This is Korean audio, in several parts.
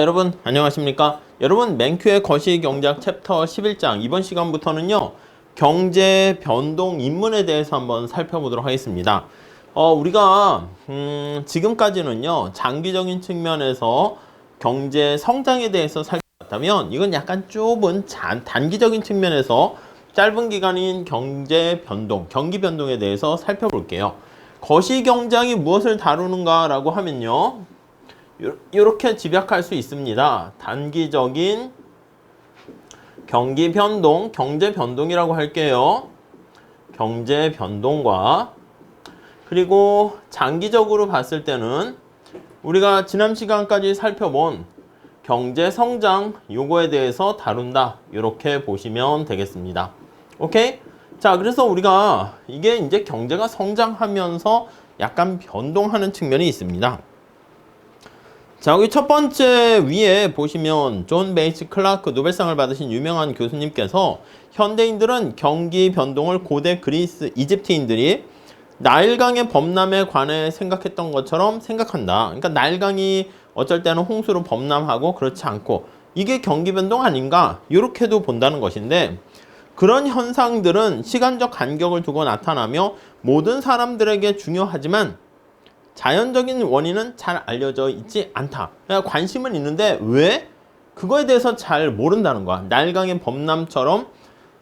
여러분 안녕하십니까? 여러분 맨큐의 거시경제학 챕터 11장 이번 시간부터는요 경제 변동 인문에 대해서 한번 살펴보도록 하겠습니다. 우리가 지금까지는요 장기적인 측면에서 경제 성장에 대해서 살펴봤다면 이건 약간 좁은 단기적인 측면에서 짧은 기간인 경제 변동, 경기 변동에 대해서 살펴볼게요. 거시경제학이 무엇을 다루는가 라고 하면요 이렇게 집약할 수 있습니다. 단기적인 경기 변동, 경제 변동이라고 할게요. 경제 변동과 그리고 장기적으로 봤을 때는 우리가 지난 시간까지 살펴본 경제 성장 요거에 대해서 다룬다. 이렇게 보시면 되겠습니다. 오케이? 자, 그래서 우리가 이게 이제 경제가 성장하면서 약간 변동하는 측면이 있습니다. 자, 여기 첫 번째 위에 보시면 존 베이츠 클라크 노벨상을 받으신 유명한 교수님께서 현대인들은 경기 변동을 고대 그리스, 이집트인들이 나일강의 범람에 관해 생각했던 것처럼 생각한다. 그러니까 나일강이 어쩔 때는 홍수로 범람하고 그렇지 않고 이게 경기 변동 아닌가? 이렇게도 본다는 것인데 그런 현상들은 시간적 간격을 두고 나타나며 모든 사람들에게 중요하지만 자연적인 원인은 잘 알려져 있지 않다. 그러니까 관심은 있는데 왜? 그거에 대해서 잘 모른다는 거야. 나일강의 범람처럼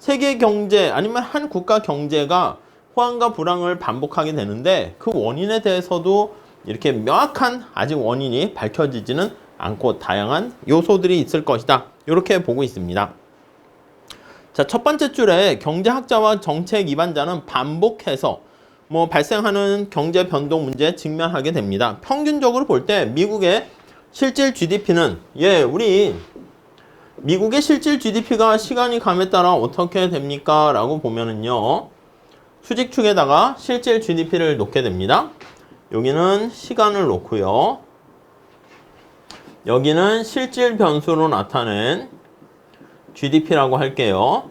세계 경제 아니면 한 국가 경제가 호황과 불황을 반복하게 되는데 그 원인에 대해서도 이렇게 명확한 아직 원인이 밝혀지지는 않고 다양한 요소들이 있을 것이다. 이렇게 보고 있습니다. 자, 첫 번째 줄에 경제학자와 정책 입안자는 반복해서 발생하는 경제 변동 문제에 직면하게 됩니다. 평균적으로 볼 때 미국의 실질 GDP는 우리 미국의 실질 GDP가 시간이 감에 따라 어떻게 됩니까? 라고 보면은요. 수직축에다가 실질 GDP를 놓게 됩니다. 여기는 시간을 놓고요. 여기는 실질 변수로 나타낸 GDP라고 할게요.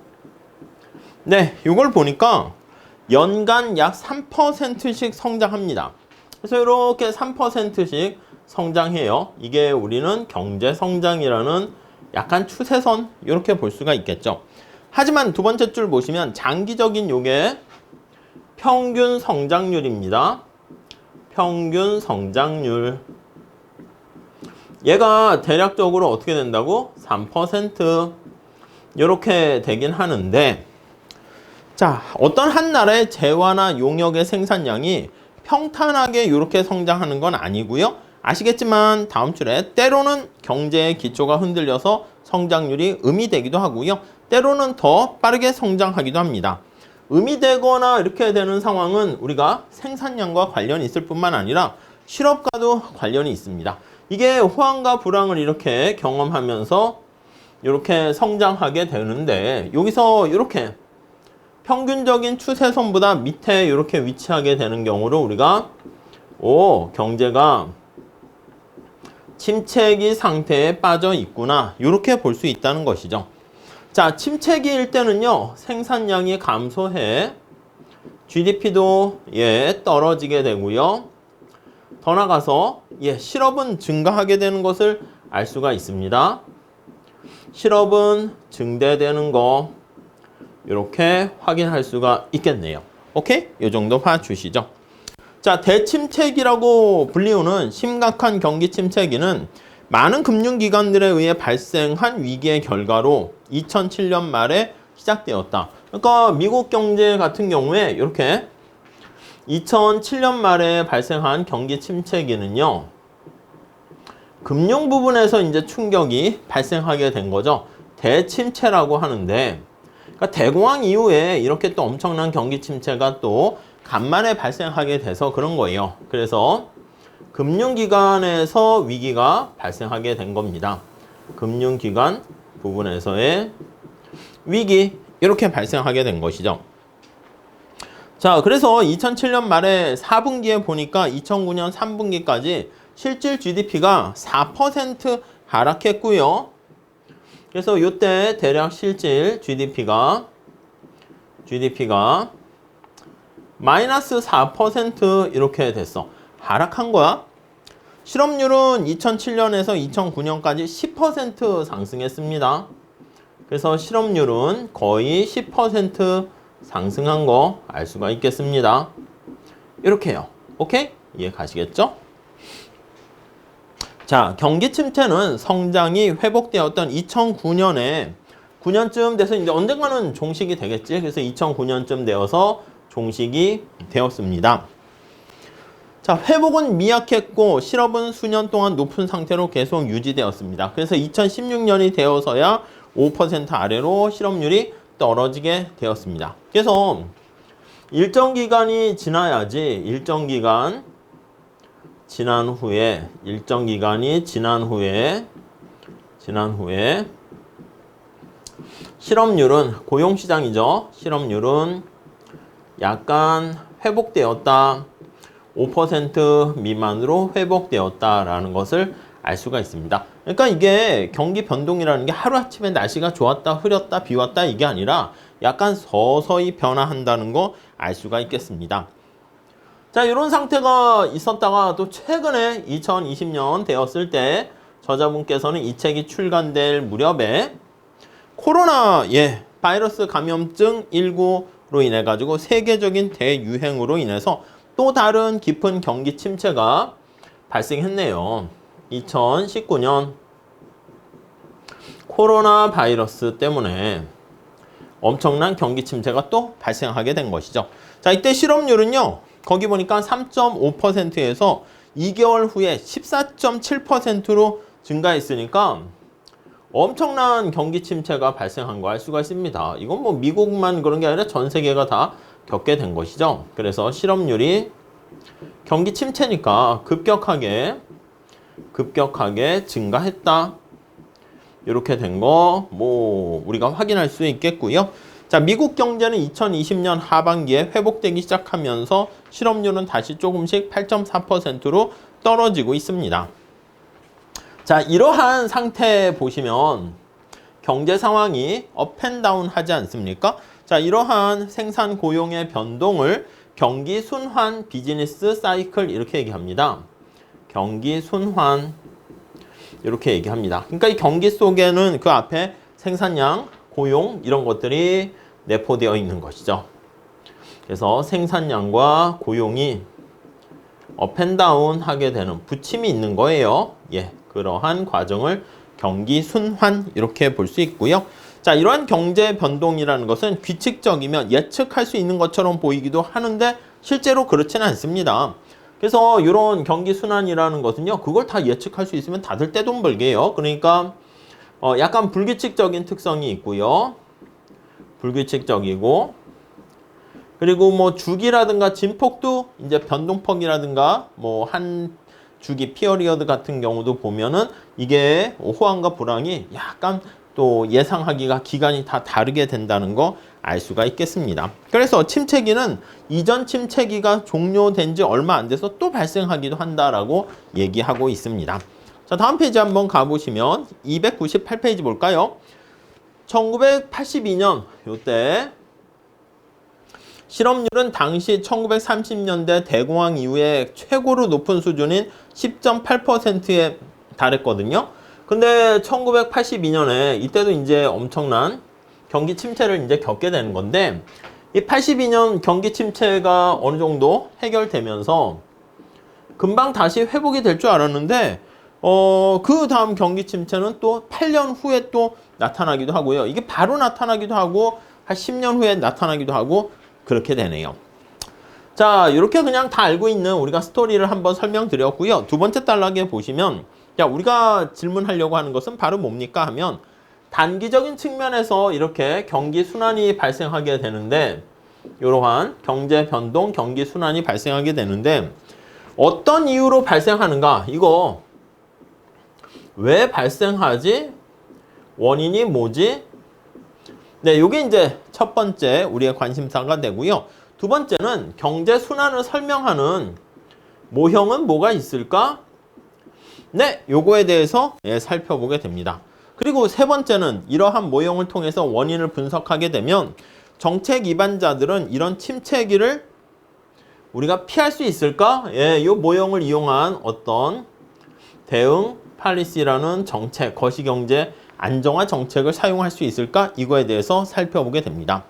네, 이걸 보니까 연간 약 3%씩 성장합니다. 그래서 이렇게 3%씩 성장해요. 이게 우리는 경제 성장이라는 약간 추세선 이렇게 볼 수가 있겠죠. 하지만 두 번째 줄 보시면 장기적인 요게 평균 성장률입니다. 평균 성장률. 얘가 대략적으로 어떻게 된다고? 3% 이렇게 되긴 하는데 자, 어떤 한 나라의 재화나 용역의 생산량이 평탄하게 이렇게 성장하는 건 아니고요. 아시겠지만 다음 줄에 때로는 경제의 기초가 흔들려서 성장률이 음이되기도 하고요. 때로는 더 빠르게 성장하기도 합니다. 음이되거나 이렇게 되는 상황은 우리가 생산량과 관련이 있을 뿐만 아니라 실업과도 관련이 있습니다. 이게 호황과 불황을 이렇게 경험하면서 이렇게 성장하게 되는데 여기서 이렇게 평균적인 추세선보다 밑에 이렇게 위치하게 되는 경우로 우리가 경제가 침체기 상태에 빠져 있구나 이렇게 볼 수 있다는 것이죠. 자, 침체기일 때는요 생산량이 감소해 GDP도 떨어지게 되고요. 더 나가서 실업은 증가하게 되는 것을 알 수가 있습니다. 실업은 증대되는 거 이렇게 확인할 수가 있겠네요. 오케이? 이 정도 봐주시죠. 자, 대침체기라고 불리우는 심각한 경기 침체기는 많은 금융기관들에 의해 발생한 위기의 결과로 2007년 말에 시작되었다. 그러니까 미국 경제 같은 경우에 이렇게 2007년 말에 발생한 경기 침체기는요. 금융 부분에서 이제 충격이 발생하게 된 거죠. 대침체라고 하는데 그러니까 대공황 이후에 이렇게 또 엄청난 경기 침체가 또 간만에 발생하게 돼서 그런 거예요. 그래서 금융기관에서 위기가 발생하게 된 겁니다. 금융기관 부분에서의 위기 이렇게 발생하게 된 것이죠. 자, 그래서 2007년 말에 4분기에 보니까 2009년 3분기까지 실질 GDP가 4% 하락했고요. 그래서 이때 대략 실질 GDP가 마이너스 4% 이렇게 됐어. 하락한 거야. 실업률은 2007년에서 2009년까지 10% 상승했습니다. 그래서 실업률은 거의 10% 상승한 거 알 수가 있겠습니다. 이렇게 해요. 오케이? 이해 가시겠죠? 자, 경기 침체는 성장이 회복되었던 2009년에 9년쯤 돼서 이제 언젠가는 종식이 되겠지. 그래서 2009년쯤 되어서 종식이 되었습니다. 자, 회복은 미약했고 실업은 수년 동안 높은 상태로 계속 유지되었습니다. 그래서 2016년이 되어서야 5% 아래로 실업률이 떨어지게 되었습니다. 그래서 일정 기간이 지나야지 일정 기간이 지난 후에 실업률은 고용시장이죠. 실업률은 약간 회복되었다. 5% 미만으로 회복되었다라는 것을 알 수가 있습니다. 그러니까 이게 경기 변동이라는 게 하루아침에 날씨가 좋았다, 흐렸다, 비 왔다 이게 아니라 약간 서서히 변화한다는 거 알 수가 있겠습니다. 자, 이런 상태가 있었다가 또 최근에 2020년 되었을 때 저자분께서는 이 책이 출간될 무렵에 코로나 바이러스 감염증 19로 인해 가지고 세계적인 대유행으로 인해서 또 다른 깊은 경기 침체가 발생했네요. 2019년 코로나 바이러스 때문에 엄청난 경기 침체가 또 발생하게 된 것이죠. 자, 이때 실업률은요. 거기 보니까 3.5%에서 2개월 후에 14.7%로 증가했으니까 엄청난 경기 침체가 발생한 거 알 수가 있습니다. 이건 뭐 미국만 그런 게 아니라 전 세계가 다 겪게 된 것이죠. 그래서 실업률이 경기 침체니까 급격하게 증가했다. 이렇게 된 거 뭐 우리가 확인할 수 있겠고요. 자, 미국 경제는 2020년 하반기에 회복되기 시작하면서 실업률은 다시 조금씩 8.4%로 떨어지고 있습니다. 자, 이러한 상태 보시면 경제 상황이 업앤다운 하지 않습니까? 자, 이러한 생산 고용의 변동을 경기 순환 비즈니스 사이클 이렇게 얘기합니다. 경기 순환 이렇게 얘기합니다. 그러니까 이 경기 속에는 그 앞에 생산량, 고용 이런 것들이 내포되어 있는 것이죠. 그래서 생산량과 고용이 업앤다운 하게 되는 부침이 있는 거예요. 그러한 과정을 경기 순환 이렇게 볼 수 있고요. 자, 이러한 경제 변동이라는 것은 규칙적이면 예측할 수 있는 것처럼 보이기도 하는데 실제로 그렇지는 않습니다. 그래서 이런 경기 순환이라는 것은요, 그걸 다 예측할 수 있으면 다들 떼돈 벌게요. 그러니까 약간 불규칙적인 특성이 있고요. 불규칙적이고, 그리고 뭐 주기라든가 진폭도 이제 변동폭이라든가 뭐 한 주기 피어리어드 같은 경우도 보면은 이게 호황과 불황이 약간 또 예상하기가 기간이 다 다르게 된다는 거 알 수가 있겠습니다. 그래서 침체기는 이전 침체기가 종료된 지 얼마 안 돼서 또 발생하기도 한다라고 얘기하고 있습니다. 자, 다음 페이지 한번 가보시면 298페이지 볼까요? 1982년 요때 실업률은 당시 1930년대 대공황 이후에 최고로 높은 수준인 10.8%에 달했거든요. 근데 1982년에 이때도 이제 엄청난 경기 침체를 이제 겪게 되는 건데, 이 82년 경기 침체가 어느 정도 해결되면서 금방 다시 회복이 될 줄 알았는데, 그 다음 경기 침체는 또 8년 후에 또 나타나기도 하고요. 이게 바로 나타나기도 하고, 한 10년 후에 나타나기도 하고, 그렇게 되네요. 자, 이렇게 그냥 다 알고 있는 우리가 스토리를 한번 설명드렸고요. 두 번째 단락에 보시면, 자, 우리가 질문하려고 하는 것은 바로 뭡니까 하면, 단기적인 측면에서 이렇게 경기 순환이 발생하게 되는데, 이러한 경제 변동, 경기 순환이 발생하게 되는데, 어떤 이유로 발생하는가? 이거 왜 발생하지? 원인이 뭐지? 네, 요게 이제 첫 번째 우리의 관심사가 되고요. 두 번째는 경제 순환을 설명하는 모형은 뭐가 있을까? 네, 요거에 대해서 살펴보게 됩니다. 그리고 세 번째는 이러한 모형을 통해서 원인을 분석하게 되면 정책 입안자들은 이런 침체기를 우리가 피할 수 있을까? 이 모형을 이용한 어떤 대응 팔리시라는 정책, 거시경제 안정화 정책을 사용할 수 있을까? 이거에 대해서 살펴보게 됩니다.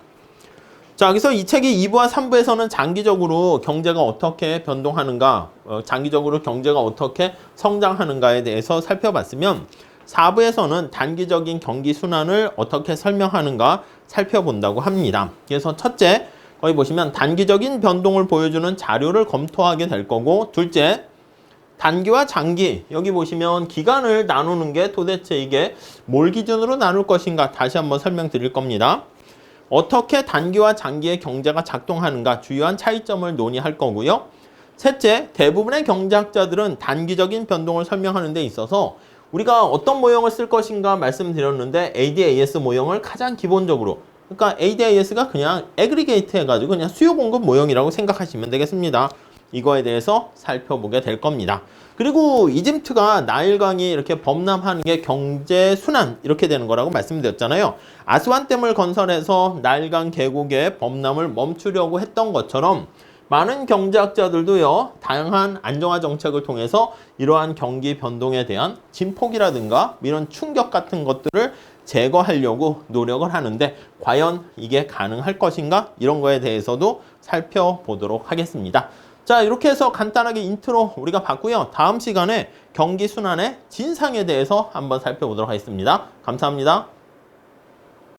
자, 여기서 이 책이 2부와 3부에서는 장기적으로 경제가 어떻게 변동하는가, 장기적으로 경제가 어떻게 성장하는가에 대해서 살펴봤으면 4부에서는 단기적인 경기 순환을 어떻게 설명하는가 살펴본다고 합니다. 그래서 첫째, 거기 보시면 단기적인 변동을 보여주는 자료를 검토하게 될 거고, 둘째, 단기와 장기, 여기 보시면 기간을 나누는 게 도대체 이게 뭘 기준으로 나눌 것인가 다시 한번 설명드릴 겁니다. 어떻게 단기와 장기의 경제가 작동하는가 주요한 차이점을 논의할 거고요. 셋째, 대부분의 경제학자들은 단기적인 변동을 설명하는 데 있어서 우리가 어떤 모형을 쓸 것인가 말씀드렸는데 ADAS 모형을 가장 기본적으로, 그러니까 ADAS가 그냥 애그리게이트 해가지고 그냥 수요 공급 모형이라고 생각하시면 되겠습니다. 이거에 대해서 살펴보게 될 겁니다. 그리고 이집트가 나일강이 이렇게 범람하는 게 경제 순환 이렇게 되는 거라고 말씀드렸잖아요. 아스완댐을 건설해서 나일강 계곡의 범람을 멈추려고 했던 것처럼 많은 경제학자들도요, 다양한 안정화 정책을 통해서 이러한 경기 변동에 대한 진폭이라든가 이런 충격 같은 것들을 제거하려고 노력을 하는데 과연 이게 가능할 것인가? 이런 거에 대해서도 살펴보도록 하겠습니다. 자, 이렇게 해서 간단하게 인트로 우리가 봤고요. 다음 시간에 경기 순환의 진상에 대해서 한번 살펴보도록 하겠습니다. 감사합니다.